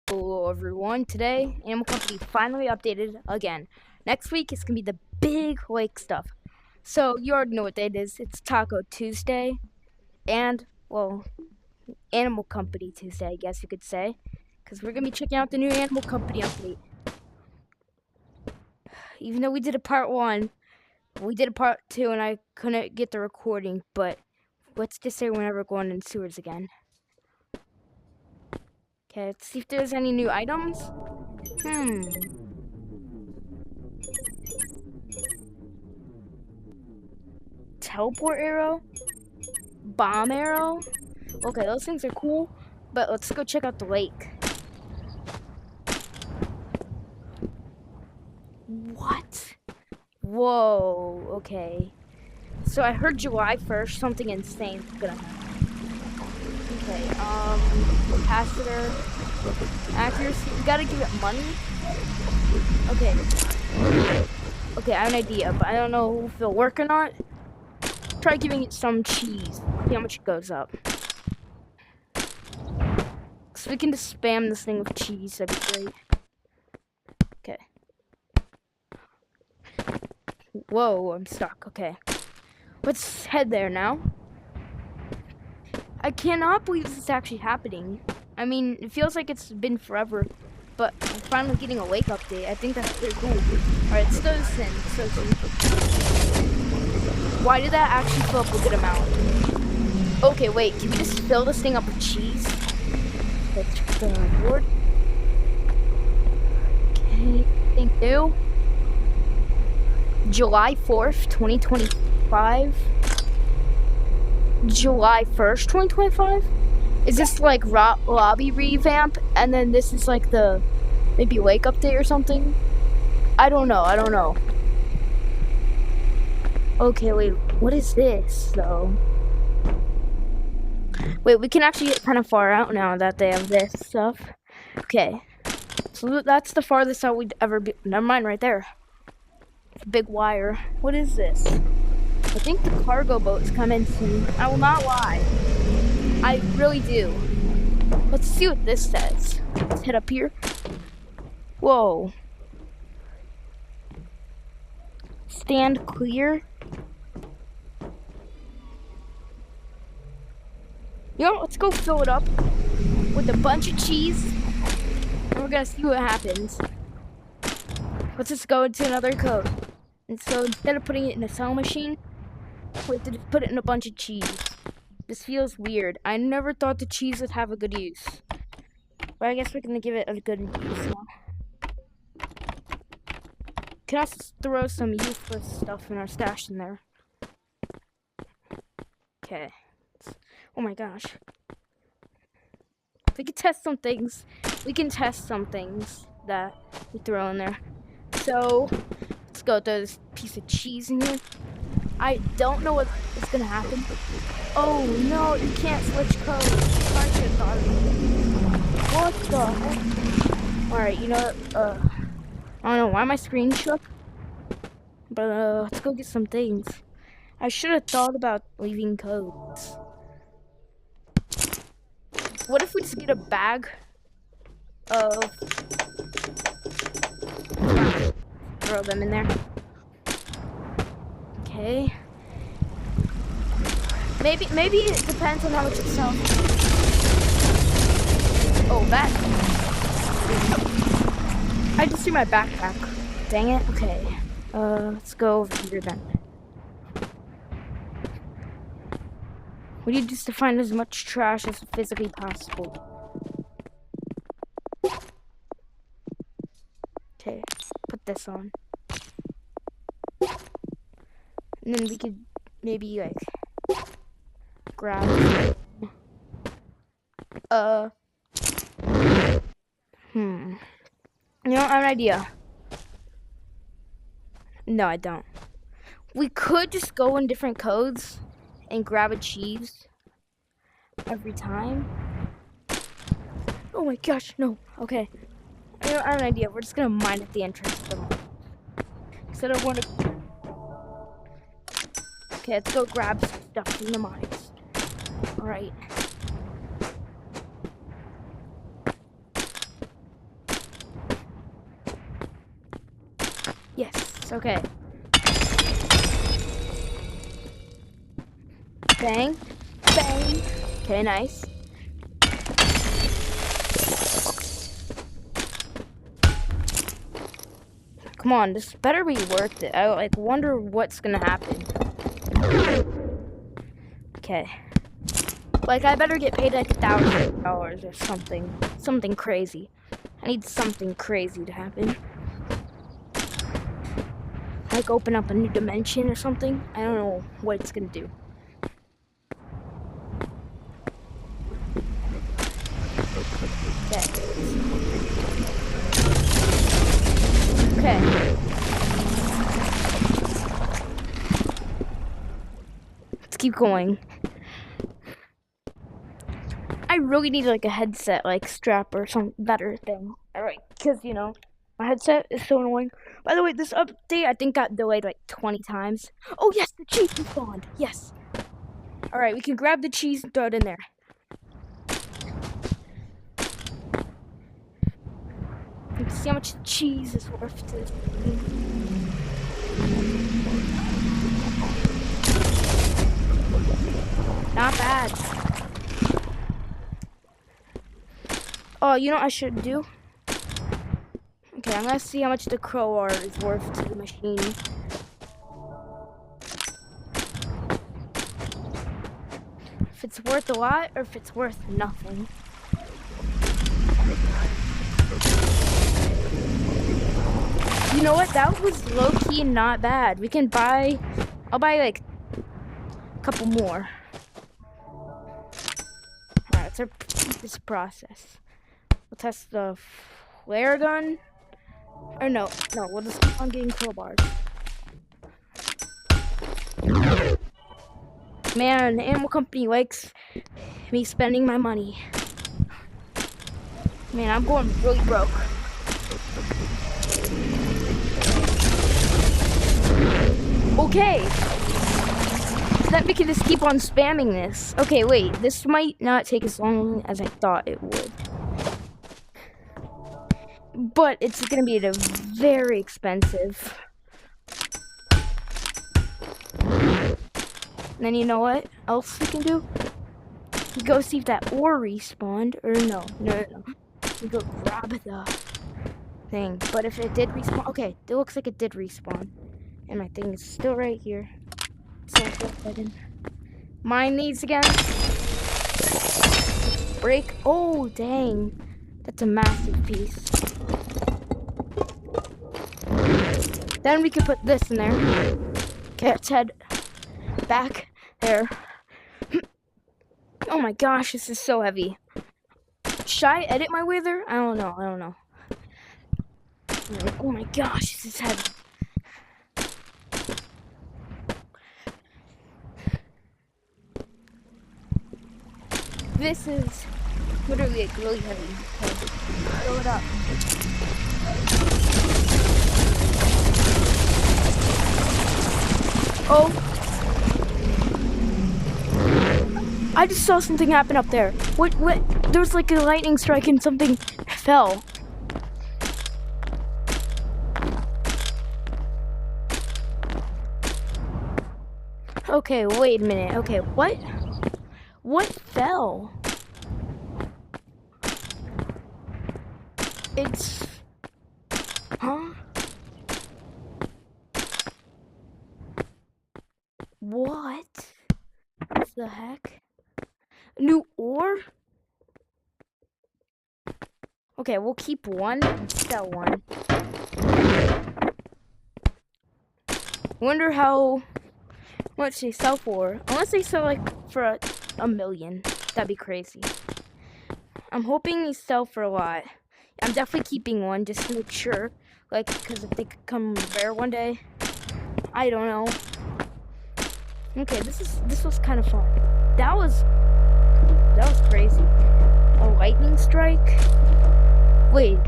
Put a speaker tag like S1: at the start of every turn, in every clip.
S1: Hello everyone, today Animal Company finally updated again. Next week is going to be the big lake stuff. So you already know what that is. It's Taco Tuesday and, well, Animal Company Tuesday, I guess you could say. Because we're going to be checking out the new Animal Company update. Even though we did a part 1, we did a part 2 and I couldn't get the recording. But let's just say we're never going in sewers again. Okay, let's see if there's any new items. Teleport arrow? Bomb arrow? Okay, those things are cool, but let's go check out the lake. What? Whoa, okay. So I heard July 1st, something insane is gonna happen. Okay, capacitor, accuracy, we gotta give it money? Okay. Okay, I have an idea, but I don't know if it'll work or not. Try giving it some cheese, see how much it goes up. So we can just spam this thing with cheese, that'd be great. Okay. Whoa, I'm stuck, okay. Let's head there now. I cannot believe this is actually happening. I mean, it feels like it's been forever, but I'm finally getting a lake update. I think that's pretty cool. Alright, let's throw this in. Why did that actually fill up a good amount? Okay, wait, can we just fill this thing up with cheese? Let's check the board. Okay, thank you. July 4th, 2025. July 1st, 2025? Is this like lobby revamp? And then this is like the maybe lake update or something? I don't know. Okay, wait, what is this though? Wait, we can actually get kind of far out now that they have this stuff. Okay, so that's the farthest out we'd ever be. Never mind, right there. Big wire. What is this? I think the cargo boat's coming soon. I will not lie. I really do. Let's see what this says. Let's head up here. Whoa. Stand clear. You know, let's go fill it up with a bunch of cheese. And we're gonna see what happens. Let's just go into another code. And so instead of putting it in a cell machine, we have to just put it in a bunch of cheese. This feels weird. I never thought the cheese would have a good use. But I guess we're gonna give it a good use now. Can also throw some useless stuff in our stash in there. Okay. Oh my gosh. We can test some things. We can test some things that we throw in there. So, let's go throw this piece of cheese in here. I don't know what is gonna happen. Oh no, you can't switch codes. I should have thought of it. What the heck? Alright, you know what? I don't know why my screen shook. But let's go get some things. I should have thought about leaving codes. What if we just get a bag of... Throw them in there. Okay. Maybe it depends on how much it sells. Oh, that. I just threw my backpack. Dang it. Okay. Let's go over here then. We need just to find as much trash as physically possible. Okay, put this on. And then we could maybe like grab You know, I have an idea. No, I don't. We could just go in different codes and grab a cheese every time. Oh my gosh, no. Okay. I have an idea. We're just gonna mine at the entrance of the mine. Instead of one. Okay, let's go grab some stuff from the mines. Alright. Yes, okay. Bang. Bang. Okay, nice. Come on, this better be worth it. I like wonder what's gonna happen. Okay. Like I better get paid like $1,000 or something. Something crazy. I need something crazy to happen. Like open up a new dimension or something. I don't know what it's gonna do. Okay. Let's keep going. I really need like a headset, like strap or some better thing. Alright, because you know, my headset is so annoying. By the way, this update I think got delayed like 20 times. Oh yes, the cheese respawned. Yes. Alright, we can grab the cheese and throw it in there. Let's see how much the cheese is worth to this thing. Not bad. Oh, you know what I should do? Okay, I'm gonna see how much the crowbar is worth to the machine. If it's worth a lot or if it's worth nothing. You know what? That was low-key not bad. We can buy... I'll buy like a couple more. Alright, let's repeat this process. We'll test the flare gun. Or no, we'll just keep on getting crowbars. Man, the animal company likes me spending my money. Man, I'm going really broke. Okay. So then we can just keep on spamming this. Okay, wait. This might not take as long as I thought it would. But it's going to be very expensive. And then you know what else we can do? We go see if that ore respawned. Or no. We go grab the thing. But if it did respawn... Okay, it looks like it did respawn. And my thing is still right here. So I'll go ahead and mine these again. Break. Oh, dang. That's a massive piece. Then we can put this in there. Okay, let's head back there. Oh my gosh, this is so heavy. Should I edit my way there? I don't know. Oh my gosh, this is heavy. This is literally like really heavy. Okay, throw it up. Oh. I just saw something happen up there. What? There was like a lightning strike and something fell. Okay, wait a minute. Okay, what? What fell? It's... Huh? What the heck? New ore? Okay, we'll keep one and sell one. Wonder how much they sell for. Unless they sell like for a million. That'd be crazy. I'm hoping they sell for a lot. I'm definitely keeping one just to make sure. Like, because if they could come rare one day. I don't know. Okay, this was kind of fun. That was crazy. A lightning strike? Wait,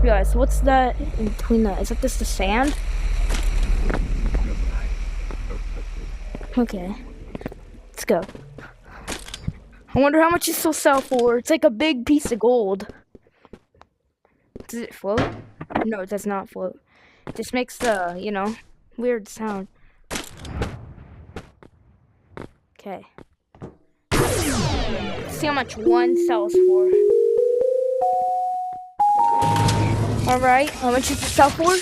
S1: guys, what's that in between that? Is that just the sand? Okay, let's go. I wonder how much this will sell for. It's like a big piece of gold. Does it float? No, it does not float. This makes the, weird sound. Okay. Let's see how much one sells for. Alright, how much does it sell for?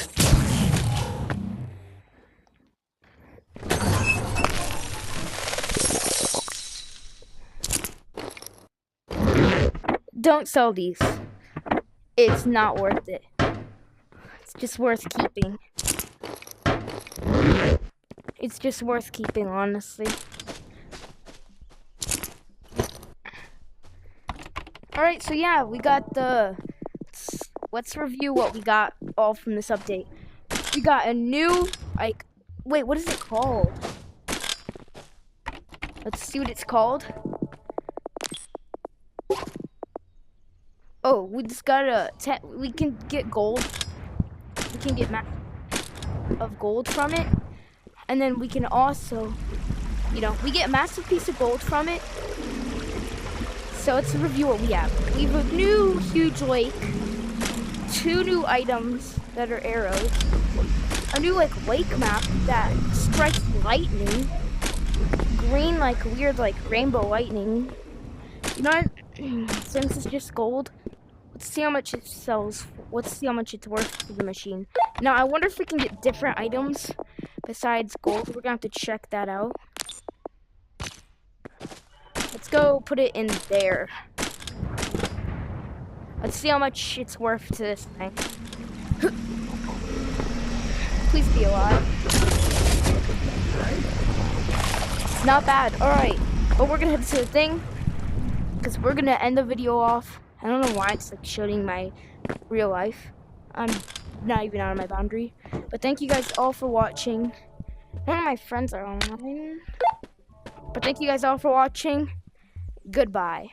S1: Don't sell these. It's not worth it. It's just worth keeping. It's just worth keeping, honestly. Alright, so yeah, we got the... Let's review what we got all from this update. We got a new, wait, what is it called? Let's see what it's called. Oh, we just got we can get gold. We can get of gold from it. And then we can also, we get a massive piece of gold from it. So let's review what we have. We have a new huge lake. 2 new items that are arrows. A new lake map that strikes lightning. Green weird rainbow lightning. You know what? Since it's just gold, let's see how much it sells. Let's see how much it's worth to the machine. Now I wonder if we can get different items besides gold. We're gonna have to check that out. Let's go put it in there. Let's see how much it's worth to this thing. Please be alive. Not bad. Alright. But we're gonna head to the thing. Because we're gonna end the video off. I don't know why it's showing my real life. I'm not even out of my boundary. But thank you guys all for watching. None of my friends are online. But thank you guys all for watching. Goodbye.